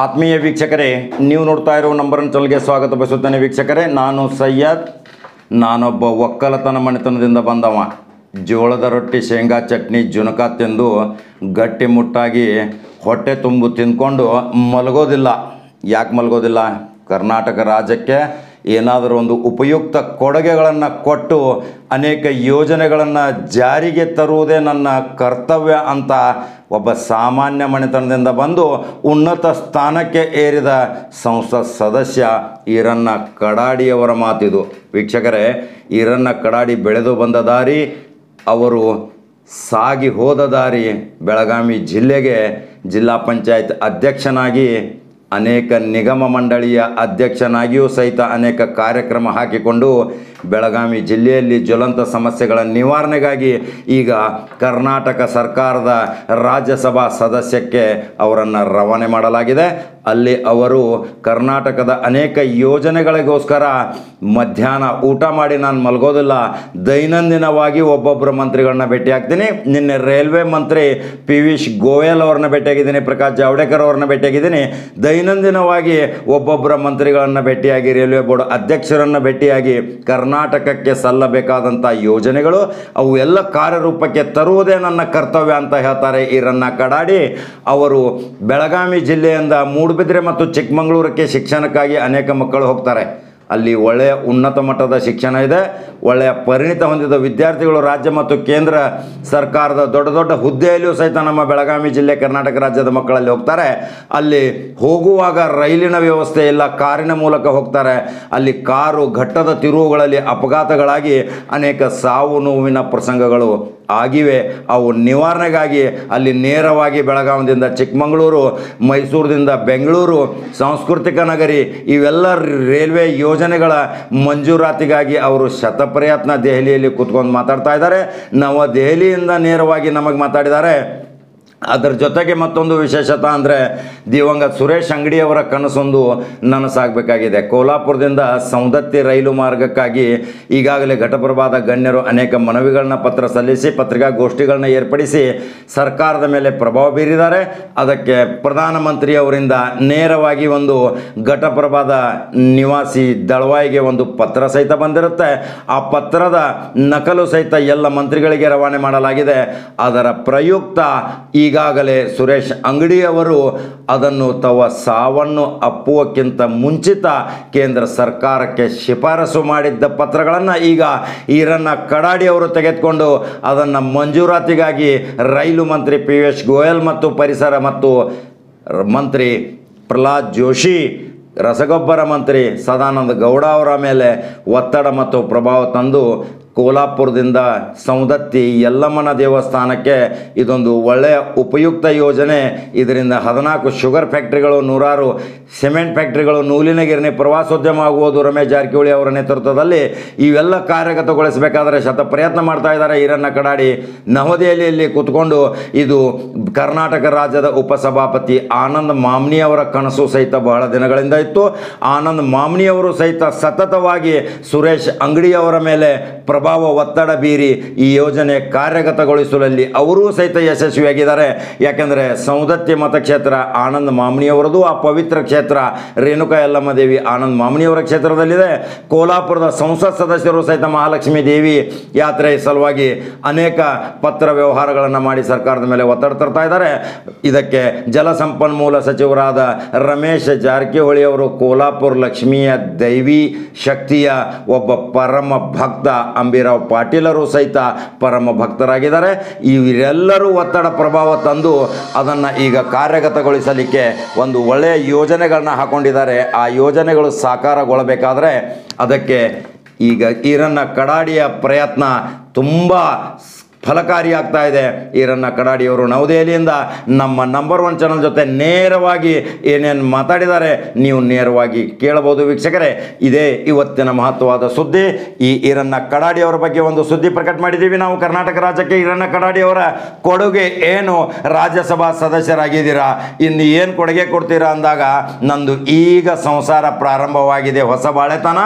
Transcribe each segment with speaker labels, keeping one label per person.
Speaker 1: ಆತ್ಮೀಯ ವೀಕ್ಷಕರೇ, ನೀವು ನೋಡ್ತಾ ಇರೋ ನಂಬರ್ ಚಾನಲ್ಗೆ ಸ್ವಾಗತ ಬಯಸುತ್ತೇನೆ. ವೀಕ್ಷಕರೇ, ನಾನು ಸಯ್ಯದ್. ನಾನೊಬ್ಬ ಒಕ್ಕಲತನ ಮನೆತನದಿಂದ ಬಂದವ. ಜೋಳದ ರೊಟ್ಟಿ, ಶೇಂಗಾ ಚಟ್ನಿ, ಜುನಕ ತಿಂದು ಗಟ್ಟಿ ಮುಟ್ಟಾಗಿ ಹೊಟ್ಟೆ ತುಂಬು ತಿಂದ್ಕೊಂಡು ಮಲಗೋದಿಲ್ಲ. ಯಾಕೆ ಮಲಗೋದಿಲ್ಲ? ಕರ್ನಾಟಕ ರಾಜ್ಯಕ್ಕೆ ಏನಾದರೂ ಒಂದು ಉಪಯುಕ್ತ ಕೊಡುಗೆಗಳನ್ನು ಕೊಟ್ಟು ಅನೇಕ ಯೋಜನೆಗಳನ್ನು ಜಾರಿಗೆ ತರುವುದೇ ನನ್ನ ಕರ್ತವ್ಯ ಅಂತ ಒಬ್ಬ ಸಾಮಾನ್ಯ ಮನೆತನದಿಂದ ಬಂದು ಉನ್ನತ ಸ್ಥಾನಕ್ಕೆ ಏರಿದ ಸಂಸತ್ ಸದಸ್ಯ ಈರಣ್ಣ ಕಡಾಡಿಯವರ ಮಾತಿದು. ವೀಕ್ಷಕರೇ, ಈರಣ್ಣ ಕಡಾಡಿ ಬೆಳೆದು ಬಂದ ದಾರಿ, ಅವರು ಸಾಗಿ ಹೋದ ದಾರಿ, ಬೆಳಗಾವಿ ಜಿಲ್ಲೆಗೆ ಜಿಲ್ಲಾ ಪಂಚಾಯತ್ ಅಧ್ಯಕ್ಷನಾಗಿ, ಅನೇಕ ನಿಗಮ ಮಂಡಳಿಯ ಅಧ್ಯಕ್ಷನಾಗಿಯೂ ಸಹಿತ ಅನೇಕ ಕಾರ್ಯಕ್ರಮ ಹಾಕಿಕೊಂಡು ಬೆಳಗಾವಿ ಜಿಲ್ಲೆಯಲ್ಲಿ ಜ್ವಲಂತ ಸಮಸ್ಯೆಗಳ ನಿವಾರಣೆಗಾಗಿ ಈಗ ಕರ್ನಾಟಕ ಸರ್ಕಾರದ ರಾಜ್ಯಸಭಾ ಸದಸ್ಯಕ್ಕೆ ಅವರನ್ನು ರವಾನೆ ಮಾಡಲಾಗಿದೆ. ಅಲ್ಲಿ ಅವರು ಕರ್ನಾಟಕದ ಅನೇಕ ಯೋಜನೆಗಳಿಗೋಸ್ಕರ ಮಧ್ಯಾಹ್ನ ಊಟ ಮಾಡಿ ನಾನು ಮಲಗೋದಿಲ್ಲ, ದೈನಂದಿನವಾಗಿ ಒಬ್ಬೊಬ್ಬರು ಮಂತ್ರಿಗಳನ್ನ ಭೇಟಿಯಾಗ್ತೀನಿ. ನಿನ್ನೆ ರೈಲ್ವೆ ಮಂತ್ರಿ ಪಿಯೂಷ್ ಗೋಯಲ್ ಅವ್ರನ್ನ ಭೇಟಿಯಾಗಿದ್ದೀನಿ, ಪ್ರಕಾಶ್ ಜಾವಡೇಕರ್ ಅವ್ರನ್ನ ಭೇಟಿಯಾಗಿದ್ದೀನಿ. ದೈನಂದಿನವಾಗಿ ಒಬ್ಬೊಬ್ಬರ ಮಂತ್ರಿಗಳನ್ನು ಭೇಟಿಯಾಗಿ, ರೈಲ್ವೆ ಬೋರ್ಡ್ ಅಧ್ಯಕ್ಷರನ್ನು ಭೇಟಿಯಾಗಿ ಕರ್ನಾಟಕಕ್ಕೆ ಸಲ್ಲಬೇಕಾದಂಥ ಯೋಜನೆಗಳು ಅವು ಎಲ್ಲ ಕಾರ್ಯರೂಪಕ್ಕೆ ತರುವುದೇ ನನ್ನ ಕರ್ತವ್ಯ ಅಂತ ಹೇಳ್ತಾರೆ ಈರಣ್ಣ ಕಡಾಡಿ ಅವರು. ಬೆಳಗಾವಿ ಜಿಲ್ಲೆಯಿಂದ ಮೂಡುಬಿದ್ರೆ ಮತ್ತು ಚಿಕ್ಕಮಗಳೂರಕ್ಕೆ ಶಿಕ್ಷಣಕ್ಕಾಗಿ ಅನೇಕ ಮಕ್ಕಳು ಹೋಗ್ತಾರೆ. ಅಲ್ಲಿ ಒಳ್ಳೆಯ ಉನ್ನತ ಮಟ್ಟದ ಶಿಕ್ಷಣ ಇದೆ, ಒಳ್ಳೆಯ ಪರಿಣಿತ ಹೊಂದಿದ ವಿದ್ಯಾರ್ಥಿಗಳು ರಾಜ್ಯ ಮತ್ತು ಕೇಂದ್ರ ಸರ್ಕಾರದ ದೊಡ್ಡ ದೊಡ್ಡ ಹುದ್ದೆಯಲ್ಲಿಯೂ ಸಹಿತ ನಮ್ಮ ಬೆಳಗಾವಿ ಜಿಲ್ಲೆ ಕರ್ನಾಟಕ ರಾಜ್ಯದ ಮಕ್ಕಳಲ್ಲಿ ಹೋಗ್ತಾರೆ. ಅಲ್ಲಿ ಹೋಗುವಾಗ ರೈಲಿನ ವ್ಯವಸ್ಥೆ ಇಲ್ಲ, ಕಾರಿನ ಮೂಲಕ ಹೋಗ್ತಾರೆ. ಅಲ್ಲಿ ಕಾರು ಘಟ್ಟದ ತಿರುವುಗಳಲ್ಲಿ ಅಪಘಾತಗಳಾಗಿ ಅನೇಕ ಸಾವು ನೋವಿನ ಪ್ರಸಂಗಗಳು ಆಗಿವೆ. ಅವು ನಿವಾರಣೆಗಾಗಿ ಅಲ್ಲಿ ನೇರವಾಗಿ ಬೆಳಗಾವಿಯಿಂದ ಚಿಕ್ಕಮಗಳೂರು, ಮೈಸೂರಿನಿಂದ ಬೆಂಗಳೂರು, ಸಾಂಸ್ಕೃತಿಕ ನಗರಿ ಇವೆಲ್ಲ ರೈಲ್ವೆ ಯೋಜನೆಗಳ ಮಂಜೂರಾತಿಗಾಗಿ ಅವರು ಶತಪ್ರಯತ್ನ ದೆಹಲಿಯಲ್ಲಿ ಕೂತ್ಕೊಂಡು ಮಾತಾಡ್ತಾ ಇದ್ದಾರೆ. ನವದೆಹಲಿಯಿಂದ ನೇರವಾಗಿ ನಮಗೆ ಮಾತಾಡಿದ್ದಾರೆ. ಅದರ ಜೊತೆಗೆ ಮತ್ತೊಂದು ವಿಶೇಷತೆ ಅಂದರೆ ದಿವಂಗತ ಸುರೇಶ್ ಅಂಗಡಿಯವರ ಕನಸೊಂದು ನನಸಾಗಬೇಕಾಗಿದೆ. ಕೋಲ್ಹಾಪುರದಿಂದ ಸೌದತ್ತಿ ರೈಲು ಮಾರ್ಗಕ್ಕಾಗಿ ಈಗಾಗಲೇ ಘಟಪ್ರಭಾದ ಗಣ್ಯರು ಅನೇಕ ಮನವಿಗಳನ್ನ ಪತ್ರ ಸಲ್ಲಿಸಿ ಪತ್ರಿಕಾಗೋಷ್ಠಿಗಳನ್ನ ಏರ್ಪಡಿಸಿ ಸರ್ಕಾರದ ಮೇಲೆ ಪ್ರಭಾವ ಬೀರಿದ್ದಾರೆ. ಅದಕ್ಕೆ ಪ್ರಧಾನಮಂತ್ರಿಯವರಿಂದ ನೇರವಾಗಿ ಒಂದು ಘಟಪ್ರಭಾದ ನಿವಾಸಿ ದಳವಾಯಿಗೆ ಒಂದು ಪತ್ರ ಸಹಿತ ಬಂದಿರುತ್ತೆ. ಆ ಪತ್ರದ ನಕಲು ಸಹಿತ ಎಲ್ಲ ಮಂತ್ರಿಗಳಿಗೆ ರವಾನೆ ಮಾಡಲಾಗಿದೆ. ಅದರ ಪ್ರಯುಕ್ತ ಈಗಾಗಲೇ ಸುರೇಶ್ ಅಂಗಡಿಯವರು ಅದನ್ನು ತವ ಸಾವನ್ನು ಅಪ್ಪುವಕ್ಕಿಂತ ಮುಂಚಿತ ಕೇಂದ್ರ ಸರ್ಕಾರಕ್ಕೆ ಶಿಫಾರಸು ಮಾಡಿದ್ದ ಪತ್ರಗಳನ್ನು ಈಗ ಈರಣ್ಣ ಕಡಾಡಿ ಅವರು ತೆಗೆದುಕೊಂಡು ಅದನ್ನು ಮಂಜೂರಾತಿಗಾಗಿ ರೈಲು ಮಂತ್ರಿ ಪಿಯೂಷ್ ಗೋಯಲ್ ಮತ್ತು ಪರಿಸರ ಮತ್ತು ಮಂತ್ರಿ ಪ್ರಹ್ಲಾದ್ ಜೋಶಿ, ರಸಗೊಬ್ಬರ ಮಂತ್ರಿ ಸದಾನಂದ ಗೌಡ ಅವರ ಮೇಲೆ ಒತ್ತಡ ಮತ್ತು ಪ್ರಭಾವ ತಂದು ಕೋಲ್ಹಾಪುರದಿಂದ ಸೌದತ್ತಿ ಯಲ್ಲಮ್ಮನ ದೇವಸ್ಥಾನಕ್ಕೆ ಇದೊಂದು ಒಳ್ಳೆಯ ಉಪಯುಕ್ತ ಯೋಜನೆ. ಇದರಿಂದ 14 ಶುಗರ್ ಫ್ಯಾಕ್ಟ್ರಿಗಳು, 100 ಸಿಮೆಂಟ್ ಫ್ಯಾಕ್ಟ್ರಿಗಳು, ನೂಲಿನ ಗಿರಣಿ, ಪ್ರವಾಸೋದ್ಯಮ ಆಗುವುದು. ರಮೇಶ್ ಜಾರಕಿಹೊಳಿ ಅವರ ನೇತೃತ್ವದಲ್ಲಿ ಇವೆಲ್ಲ ಕಾರ್ಯಗತಗೊಳಿಸಬೇಕಾದರೆ ಶತ ಪ್ರಯತ್ನ ಮಾಡ್ತಾ ಇದ್ದಾರೆ ಈರಣ್ಣ ಕಡಾಡಿ. ನವದೆಹಲಿಯಲ್ಲಿ ಕೂತ್ಕೊಂಡು ಇದು ಕರ್ನಾಟಕ ರಾಜ್ಯದ ಉಪಸಭಾಪತಿ ಆನಂದ್ ಮಾಮ್ನಿ ಅವರ ಕನಸು ಸಹಿತ ಬಹಳ ದಿನಗಳಿಂದ ಇತ್ತು. ಆನಂದ್ ಮಾಮ್ನಿ ಅವರು ಸಹಿತ ಸತತವಾಗಿ ಸುರೇಶ್ ಅಂಗಡಿಯವರ ಮೇಲೆ ಒತ್ತಡ ಬೀರಿ ಈ ಯೋಜನೆ ಕಾರ್ಯಗತಗೊಳಿಸುವಲ್ಲಿ ಅವರೂ ಸಹಿತ ಯಶಸ್ವಿಯಾಗಿದ್ದಾರೆ. ಯಾಕೆಂದರೆ ಸೌದತ್ತಿ ಮತಕ್ಷೇತ್ರ ಆನಂದ್ ಮಾಮ್ನಿಯವರದು, ಆ ಪವಿತ್ರ ಕ್ಷೇತ್ರ ರೇಣುಕಾ ಯಲ್ಲಮ್ಮ ದೇವಿ ಆನಂದ್ ಮಾಮ್ನಿಯವರ ಕ್ಷೇತ್ರದಲ್ಲಿದೆ. ಕೋಲ್ಹಾಪುರದ ಸಂಸತ್ ಸದಸ್ಯರು ಸಹಿತ ಮಹಾಲಕ್ಷ್ಮೀ ದೇವಿ ಯಾತ್ರೆ ಸಲುವಾಗಿ ಅನೇಕ ಪತ್ರ ವ್ಯವಹಾರಗಳನ್ನು ಮಾಡಿ ಸರ್ಕಾರದ ಮೇಲೆ ಒತ್ತಡ ತರ್ತಾ ಇದ್ದಾರೆ. ಇದಕ್ಕೆ ಜಲಸಂಪನ್ಮೂಲ ಸಚಿವರಾದ ರಮೇಶ್ ಜಾರಕಿಹೊಳಿ ಅವರು ಕೋಲ್ಹಾಪುರ ಲಕ್ಷ್ಮಿಯ ದೈವಿ ಶಕ್ತಿಯ ಒಬ್ಬ ಪರಮ ಭಕ್ತ. ಅಂಬಿರಾವ್ ಪಾಟೀಲರು ಸಹಿತ ಪರಮ ಭಕ್ತರಾಗಿದ್ದಾರೆ. ಇವರೆಲ್ಲರೂ ಒತ್ತಡ ಪ್ರಭಾವ ತಂದು ಅದನ್ನು ಈಗ ಕಾರ್ಯಗತಗೊಳಿಸಲಿಕ್ಕೆ ಒಂದು ಒಳ್ಳೆಯ ಯೋಜನೆಗಳನ್ನ ಹಾಕೊಂಡಿದ್ದಾರೆ. ಆ ಯೋಜನೆಗಳು ಸಾಕಾರಗೊಳ್ಳಬೇಕಾದ್ರೆ ಅದಕ್ಕೆ ಈಗ ಈರಣ್ಣ ಕಡಾಡಿಯ ಪ್ರಯತ್ನ ತುಂಬ ಫಲಕಾರಿಯಾಗ್ತಾ ಇದೆ. ಈರಣ್ಣ ಕಡಾಡಿಯವರು ನವದೆಹಲಿಯಿಂದ ನಮ್ಮ ನಂಬರ್ 1 ಚಾನಲ್ ಜೊತೆ ನೇರವಾಗಿ ಏನೇನು ಮಾತಾಡಿದ್ದಾರೆ ನೀವು ನೇರವಾಗಿ ಕೇಳಬಹುದು. ವೀಕ್ಷಕರೇ, ಇದೇ ಇವತ್ತಿನ ಮಹತ್ವವಾದ ಸುದ್ದಿ. ಈ ಈರಣ್ಣ ಕಡಾಡಿಯವರ ಬಗ್ಗೆ ಒಂದು ಸುದ್ದಿ ಪ್ರಕಟ ಮಾಡಿದ್ದೀವಿ ನಾವು. ಕರ್ನಾಟಕ ರಾಜ್ಯಕ್ಕೆ ಈರಣ್ಣ ಕಡಾಡಿಯವರ ಕೊಡುಗೆ ಏನು? ರಾಜ್ಯಸಭಾ ಸದಸ್ಯರಾಗಿದ್ದೀರಾ, ಇನ್ನು ಏನು ಕೊಡುಗೆ ಕೊಡ್ತೀರಾ ಅಂದಾಗ ನಂದು ಈಗ ಸಂಸಾರ ಪ್ರಾರಂಭವಾಗಿದೆ, ಹೊಸ ಬಾಳೆತನ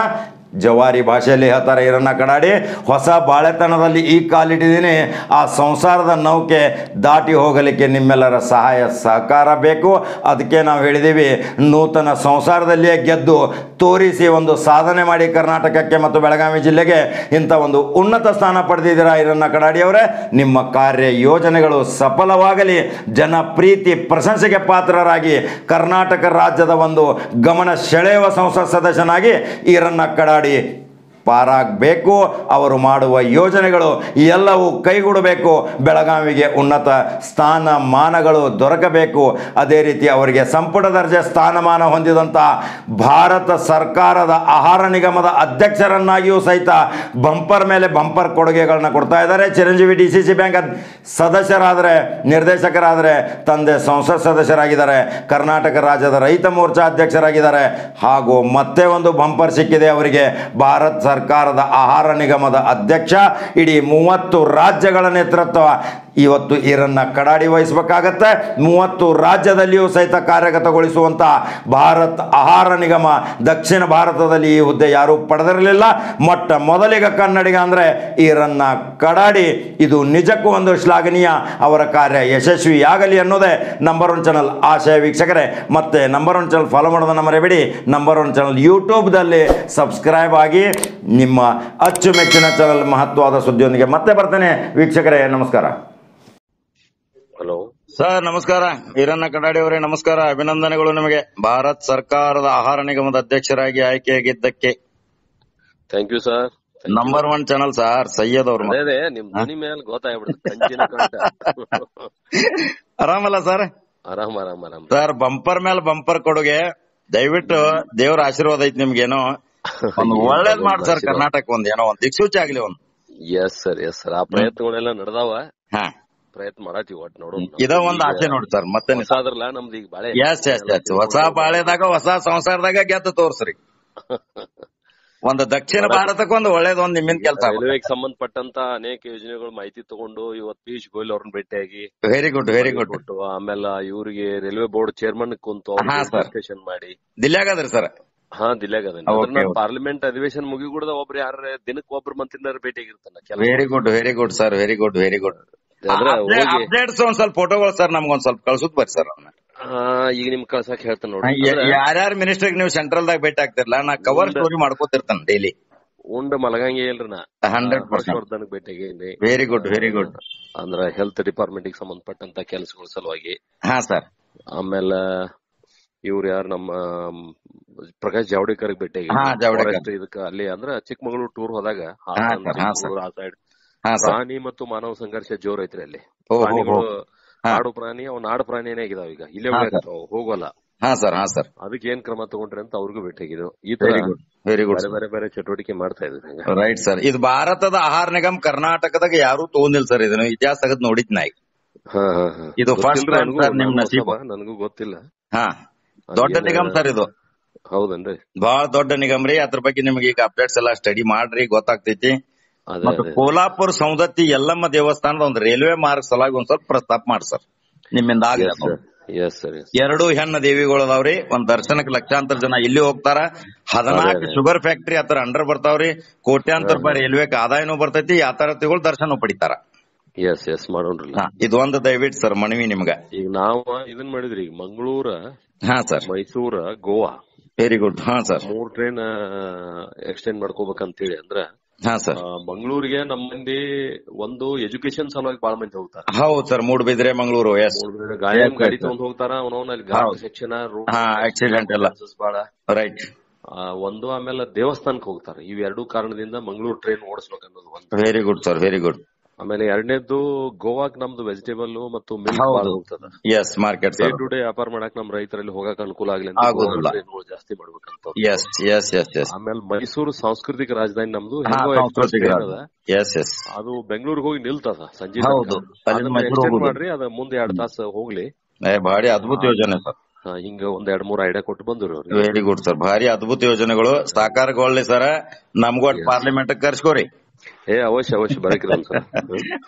Speaker 1: ಜವಾರಿ ಭಾಷೆಯಲ್ಲಿ ಹೇಳ್ತಾರೆ ಈರಣ್ಣ ಕಡಾಡಿ. ಹೊಸ ಬಾಳೆತನದಲ್ಲಿ ಈ ಕಾಲಿಟ್ಟಿದ್ದೀನಿ, ಆ ಸಂಸಾರದ ನೌಕೆ ದಾಟಿ ಹೋಗಲಿಕ್ಕೆ ನಿಮ್ಮೆಲ್ಲರ ಸಹಾಯ ಸಹಕಾರ ಬೇಕು. ಅದಕ್ಕೆ ನಾವು ಹೇಳಿದ್ದೀವಿ, ನೂತನ ಸಂಸಾರದಲ್ಲಿಯೇ ಗೆದ್ದು ತೋರಿಸಿ ಒಂದು ಸಾಧನೆ ಮಾಡಿ ಕರ್ನಾಟಕಕ್ಕೆ ಮತ್ತು ಬೆಳಗಾವಿ ಜಿಲ್ಲೆಗೆ ಇಂಥ ಒಂದು ಉನ್ನತ ಸ್ಥಾನ ಪಡೆದಿದ್ದೀರಾ ಈರಣ್ಣ ಕಡಾಡಿಯವರೇ. ನಿಮ್ಮ ಕಾರ್ಯ ಯೋಜನೆಗಳು ಸಫಲವಾಗಲಿ, ಜನ ಪ್ರೀತಿ ಪ್ರಶಂಸೆಗೆ ಪಾತ್ರರಾಗಿ ಕರ್ನಾಟಕ ರಾಜ್ಯದ ಒಂದು ಗಮನ ಸೆಳೆಯುವ ಸಂಸತ್ ಸದಸ್ಯನಾಗಿ ಈರಣ್ಣ ಕಡಾಡಿ ಪಾರಾಗಬೇಕು. ಅವರು ಮಾಡುವ ಯೋಜನೆಗಳು ಎಲ್ಲವೂ ಕೈಗೂಡಬೇಕು. ಬೆಳಗಾವಿಗೆ ಉನ್ನತ ಸ್ಥಾನಮಾನಗಳು ದೊರಕಬೇಕು. ಅದೇ ರೀತಿ ಅವರಿಗೆ ಸಂಪುಟ ದರ್ಜೆ ಸ್ಥಾನಮಾನ ಹೊಂದಿದಂಥ ಭಾರತ ಸರ್ಕಾರದ ಆಹಾರ ನಿಗಮದ ಅಧ್ಯಕ್ಷರನ್ನಾಗಿಯೂ ಸಹಿತ ಬಂಪರ್ ಮೇಲೆ ಬಂಪರ್ ಕೊಡುಗೆಗಳನ್ನ ಕೊಡ್ತಾ ಇದ್ದಾರೆ. ಚಿರಂಜೀವಿ DCC ಬ್ಯಾಂಕ್ ಸದಸ್ಯರಾದರೆ, ನಿರ್ದೇಶಕರಾದರೆ, ತಂದೆ ಸಂಸತ್ ಸದಸ್ಯರಾಗಿದ್ದಾರೆ, ಕರ್ನಾಟಕ ರಾಜ್ಯದ ರೈತ ಮೋರ್ಚಾ ಅಧ್ಯಕ್ಷರಾಗಿದ್ದಾರೆ. ಹಾಗೂ ಮತ್ತೆ ಒಂದು ಬಂಪರ್ ಸಿಕ್ಕಿದೆ ಅವರಿಗೆ, ಭಾರತ ಸರ್ಕಾರದ ಆಹಾರ ನಿಗಮದ ಅಧ್ಯಕ್ಷ. ಇಡೀ 30 ರಾಜ್ಯಗಳ ನೇತೃತ್ವ ಇವತ್ತು ಈರಣ್ಣ ಕಡಾಡಿ ವಹಿಸಬೇಕಾಗತ್ತೆ. 30 ರಾಜ್ಯದಲ್ಲಿಯೂ ಸಹಿತ ಕಾರ್ಯಗತಗೊಳಿಸುವಂಥ ಭಾರತ್ ಆಹಾರ ನಿಗಮ, ದಕ್ಷಿಣ ಭಾರತದಲ್ಲಿ ಈ ಹುದ್ದೆ ಯಾರೂ ಪಡೆದಿರಲಿಲ್ಲ. ಮೊಟ್ಟ ಮೊದಲಿಗ ಕನ್ನಡಿಗ ಅಂದರೆ ಈರಣ್ಣ ಕಡಾಡಿ. ಇದು ನಿಜಕ್ಕೂ ಒಂದು ಶ್ಲಾಘನೀಯ. ಅವರ ಕಾರ್ಯ ಯಶಸ್ವಿಯಾಗಲಿ ಅನ್ನೋದೇ ನಂಬರ್ 1 ಚಾನಲ್ ಆಶಯ. ವೀಕ್ಷಕರೇ, ಮತ್ತೆ ನಂಬರ್ 1 ಚಾನಲ್ ಫಾಲೋ ಮಾಡೋದನ್ನು ಮರೆಯಬೇಡಿ. ನಂಬರ್ 1 ಚಾನಲ್ ಯೂಟ್ಯೂಬ್ದಲ್ಲಿ ಸಬ್ಸ್ಕ್ರೈಬ್ ಆಗಿ. ನಿಮ್ಮ ಅಚ್ಚುಮೆಚ್ಚಿನ ಚಾನಲ್ ಮಹತ್ವವಾದ ಸುದ್ದಿಯೊಂದಿಗೆ ಮತ್ತೆ ಬರ್ತೇನೆ. ವೀಕ್ಷಕರೇ, ನಮಸ್ಕಾರ.
Speaker 2: ಹಲೋ
Speaker 1: ಸರ್, ನಮಸ್ಕಾರ. ಈರಣ್ಣ ಕಡಾಡಿ ಅವರೇ, ನಮಸ್ಕಾರ. ಅಭಿನಂದನೆಗಳು ನಿಮಗೆ ಭಾರತ್ ಸರ್ಕಾರದ ಆಹಾರ ನಿಗಮದ ಅಧ್ಯಕ್ಷರಾಗಿ ಆಯ್ಕೆಯಾಗಿದ್ದಕ್ಕೆ.
Speaker 2: Thank you sir.
Speaker 1: Number 1 channel sir, Syed ಅವರು.
Speaker 2: ಅದೇ ನಿಮ್ ಧ್ವನಿ ಮೇಲೆ ಗೊತ್ತಾಗ್ಬಿಡುತ್ತೆ.
Speaker 1: ಆರಾಮಲ್ಲ ಸರ್?
Speaker 2: ಆರಾಮ್ ಆರಾಮ್ ಆರಾಮ್
Speaker 1: ಸರ್, ಬಂಪರ್ ಮೇಲೆ ಬಂಪರ್ ಕೊಡುಗೆ. ದಯವಿಟ್ಟು ದೇವರ ಆಶೀರ್ವಾದ ಐತಿ ನಿಮ್ಗೇನೋ ಒಂದು ಒಳ್ಳೇದ್ ಮಾಡಿ ಸರ್. ಕರ್ನಾಟಕ ಒಂದ್ ಏನೋ ಒಂದ್ ದಿಕ್ಸೂಚಿ ಆಗ್ಲಿ ಒಂದು.
Speaker 2: Yes sir. ಆ ಪ್ರಯತ್ನಗಳೆಲ್ಲ ನಡೆದಾವ.
Speaker 1: ಹಾ,
Speaker 2: ಪ್ರಯತ್ನ ಮಾಡತ್ತೀವಿ. ಒಟ್ಟು ನೋಡು,
Speaker 1: ಇದ ಒಂದ್ ಆಸೆ ನೋಡಿ ಸರ್. ಮತ್ತೆ
Speaker 2: ಹೊಸಾದ್ರಲ್ಲ ನಮ್ದು ಈಗ ಬಾಳೆ.
Speaker 1: ಎಸ್ ಹೊಸ ಬಾಳೆದಾಗ ಹೊಸ ಸಂಸಾರದಾಗ ಗೆದ್ದು ತೋರ್ಸ್ರಿ. ಒಂದು ದಕ್ಷಿಣ ಭಾರತಕ್ಕೆ ಒಂದು ಒಳ್ಳೇದೊಂದು ನಿಮ್ಮಿಂದ ಕೆಲಸ.
Speaker 2: ರೈಲ್ವೆಗೆ ಸಂಬಂಧಪಟ್ಟಂತ ಅನೇಕ ಯೋಜನೆಗಳು ಮಾಹಿತಿ ತಗೊಂಡು ಇವತ್ತು ಪಿಯೂಷ್ ಗೋಯಲ್ ಅವ್ರನ್ನ ಭೇಟಿಯಾಗಿ
Speaker 1: ವೆರಿ ಗುಡ್
Speaker 2: ಆಮೇಲೆ ಇವರಿಗೆ ರೈಲ್ವೆ ಬೋರ್ಡ್ ಚೇರ್ಮನ್ ಕುಂತು ಡಿಸ್ಕಷನ್ ಮಾಡಿ.
Speaker 1: ದಿಲ್ಯಾಗದ್ರಿ ಸರ್?
Speaker 2: ಹಾ, ದಿಲ್ಯಾಗ ಪಾರ್ಲಿಮೆಂಟ್ ಅಧಿವೇಶನ ಮುಗಿಗೂಡದ ಒಬ್ರು ಯಾರ ದಿನಕ್ಕೆ ಒಬ್ರು ಮಂತ್ರಿನಾರ ಭೇಟಿಯಾಗಿರ್ತಾನ.
Speaker 1: Very good sir, very good. Updates ಒಂದ್ ಸ್ವಲ್ಪ ಫೋಟೋಗಳು ಸರ್ ನಮ್ಗೊಂದ್ ಸ್ವಲ್ಪ ಕಳ್ಸುದ್ ಬರ್ರಿ ಸರ್.
Speaker 2: ಈಗ ನಿಮ್ ಕಳ್ಸಕ್ ಹೇಳ್ತಾನೆ ನೋಡಿ.
Speaker 1: ಯಾರ್ಯಾರ ಮಿನಿಸ್ಟರ್ ನೀವು ಸೆಂಟ್ರಲ್ ದಾಗ ಭೇಟಿ ಆಗ್ತಿರ್ಲ, ನಾ ಕವರ್ ಸ್ಟೋರಿ ಮಾಡ್ಕೋತಿರ್ತಾನೆ ಡೈಲಿ.
Speaker 2: ಉಂಡ ಮಲಗಂಗೆ ಇಲ್ರಿ ನಾ.
Speaker 1: 100%
Speaker 2: ಭೇಟಿಯಾಗಿ.
Speaker 1: Very good.
Speaker 2: ಅಂದ್ರ ಹೆಲ್ತ್ ಡಿಪಾರ್ಟ್ಮೆಂಟ್ ಗೆ ಸಂಬಂಧಪಟ್ಟಂತ ಕೆಲಸಗಳ ಸಲುವಾಗಿ.
Speaker 1: ಹಾ ಸರ್.
Speaker 2: ಆಮೇಲೆ ಇವ್ರು ಯಾರು ನಮ್ಮ ಪ್ರಕಾಶ್ ಜಾವಡೇಕರ್ ಭೇಟಿಯಾಗಿ ಇದಕ್ಕ ಅಲ್ಲಿ ಅಂದ್ರ ಚಿಕ್ಕಮಗಳೂರು ಟೂರ್ ಹೋದಾಗ ಆ ಸೈಡ್ ಪ್ರಾಣಿ ಮತ್ತು ಮಾನವ ಸಂಘರ್ಷ ಜೋರ್ ಐತ್ರಿ ಅಲ್ಲಿ. ಪ್ರಾಣಿಗಳು ಕಾಡು ಪ್ರಾಣಿ, ಅವ್ ನಾಡು ಪ್ರಾಣಿನೇ ಆಗಿದಾವ. ಈಗ ಇಲ್ಲೇ ಹೋಗೋಲ್ಲ. ಅದಕ್ಕೆ ಏನ್ ಕ್ರಮ ತಗೊಂಡ್ರಿ ಅಂತ ಅವ್ರಿಗೂ ಭೇಟಿಯಾಗಿದ್ದು. ಈ ತರ
Speaker 1: ವೆರಿ ಗುಡ್
Speaker 2: ಬೇರೆ ಚಟುವಟಿಕೆ ಮಾಡ್ತಾ ಇದ್ರಿ.
Speaker 1: Right sir. ಇದು ಭಾರತದ ಆಹಾರ ನಿಗಮ ಕರ್ನಾಟಕದಾಗ ಯಾರು ತಗೊಂಡಿಲ್ಲ ಸರ್. ಇದನ್ನು ಇತಿಹಾಸ ತೆಗೆದು ನೋಡಿದ್ ನಾಯಿ. ಇದು ಫಸ್ಟ್ ಟೈಮ್ ಸರ್. ನಿಮ್ ನಸೀಬ್.
Speaker 2: ನನಗೂ ಗೊತ್ತಿಲ್ಲ.
Speaker 1: ಹಾ, ದೊಡ್ಡ ನಿಗಮ ಸರ್ ಇದು.
Speaker 2: ಹೌದನ್ರಿ?
Speaker 1: ಬಹಳ ದೊಡ್ಡ ನಿಗಮ ರೀ. ಅದ್ರ ಬಗ್ಗೆ ನಿಮ್ಗೆ ಈಗ ಅಪ್ಡೇಟ್ಸ್ ಎಲ್ಲಾ ಸ್ಟಡಿ ಮಾಡ್ರಿ, ಗೊತ್ತಾಗ್ತೈತಿ. ಮತ್ತು ಕೋಲ್ಹಾಪುರ ಸೌದತ್ತಿ ಯಲ್ಲಮ್ಮ ದೇವಸ್ಥಾನದ ಒಂದು ರೈಲ್ವೆ ಮಾರ್ಗ ಸಲುವಾಗಿ ಒಂದ್ ಸ್ವಲ್ಪ ಪ್ರಸ್ತಾಪ ಮಾಡಿ ಸರ್, ನಿಮ್ಮಿಂದ ಆಗ್ಲಿ. 2 ಹೆಣ್ಣು ದೇವಿಗಳು ಅದಾವ್ರಿ. ಒಂದ್ ದರ್ಶನಕ್ಕೆ ಲಕ್ಷಾಂತರ ಜನ ಇಲ್ಲಿ ಹೋಗ್ತಾರ. 14 ಶುಗರ್ ಫ್ಯಾಕ್ಟರಿ ಆತರ ಅಂಡರ್ ಬರ್ತಾವ್ರಿ. ಕೋಟ್ಯಾಂತರ ರೂಪಾಯಿ ರೈಲ್ವೆಗೆ ಆದಾಯನೂ ಬರ್ತೈತಿ. ಯಾತಾರ್ಥಿಗಳು ದರ್ಶನ ಪಡಿತಾರ.
Speaker 2: ಮಾಡೋಣ್ರಿ.
Speaker 1: ಇದು ಒಂದು ದಯವಿಟ್ಟು ಸರ್ ಮನವಿ ನಿಮ್ಗ.
Speaker 2: ಈಗ ನಾವು ಇದನ್ ಮಾಡಿದ್ರಿ, ಈಗ Mangaluru,
Speaker 1: sir,
Speaker 2: Mysuru, Goa.
Speaker 1: Very good.
Speaker 2: 3 train extend ಮಾಡ್ಕೋಬೇಕಂತೇಳಿ. ಅಂದ್ರ ಮಂಗಳೂರಿಗೆ ನಮ್ಮ ಮಂದಿ ಒಂದು ಎಜುಕೇಶನ್ ಸಲುವಾಗಿ ಬಾಳ ಮಂದಿ ಹೋಗ್ತಾರ.
Speaker 1: ಹೌದು ಸರ್. ಮೂಡಬಿದ್ರೆ, ಮಂಗಳೂರು.
Speaker 2: ಗಾಡಿ ತಗೊಂಡ್ ಹೋಗ್ತಾರ. ಅವನಲ್ಲಿ ಘಾಟ್ ಸೆಕ್ಷನ್,
Speaker 1: ಆಕ್ಸಿಡೆಂಟ್ ಎಲ್ಲ
Speaker 2: ಬಾಳ.
Speaker 1: ರೈಟ್.
Speaker 2: ಒಂದು ಆಮೇಲೆ ದೇವಸ್ಥಾನಕ್ಕೆ ಹೋಗ್ತಾರ. ಇವೆರಡೂ ಕಾರಣದಿಂದ ಮಂಗಳೂರು ಟ್ರೈನ್ ಓಡಿಸ್ಬೇಕನ್ನೋದು ಒಂದು.
Speaker 1: Very good sir, very good.
Speaker 2: ಆಮೇಲೆ ಎರಡನೇದ್ದು, ಗೋವಾಕ್ ನಮ್ದು ವೆಜಿಟೇಬಲ್ ಮತ್ತು ಮಿಲ್ಕ್ ಹೋಗ್ತದ.
Speaker 1: ಮಾರ್ಕೆಟ್
Speaker 2: ಡೇ ಟು ಡೇ ವ್ಯಾಪಾರ ಮಾಡಕ್ ನಮ್ ರೈತರಲ್ಲಿ ಹೋಗಕ್ ಅನುಕೂಲ ಆಗ್ಲಿ ಜಾಸ್ತಿ ಮಾಡ್ಬೇಕಂತ. ಆಮೇಲೆ ಮೈಸೂರು ಸಾಂಸ್ಕೃತಿಕ ರಾಜಧಾನಿ ನಮ್ದು. ಅದು ಬೆಂಗಳೂರಿಗೆ ಹೋಗಿ ನಿಲ್ತದ ಸಂಜೆ ಮಾಡ್ರಿ. ಅದ ಮುಂದೆ 2 ತಾಸು ಹೋಗ್ಲಿ.
Speaker 1: ಭಾರಿ ಅದ್ಭುತ ಯೋಜನೆ ಸರ್.
Speaker 2: ಹಿಂಗ ಒಂದ್ 2-3 ಐಡಿಯಾ ಕೊಟ್ಟು ಬಂದ್ರು.
Speaker 1: Very good sir. ಭಾರಿ ಅದ್ಭುತ ಯೋಜನೆಗಳು ಸಾಕಾರಗೊಳ್ಳಿ ಸರ್. ನಮ್ಗೂ ಪಾರ್ಲಿಮೆಂಟ್ ಕರ್ಸ್ಕೋರಿ.
Speaker 2: ಅವಶ್ಯ ಬರಕಿರ ಸರ್.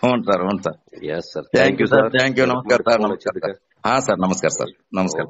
Speaker 1: ಹ್ಞೂ sir.
Speaker 2: Yes sir.
Speaker 1: Thank you sir. Thank you. ನಮಸ್ಕಾರ ಸರ್. ನಮಸ್ಕಾರ. ಹಾ ಸರ್. ನಮಸ್ಕಾರ ಸರ್. ನಮಸ್ಕಾರ.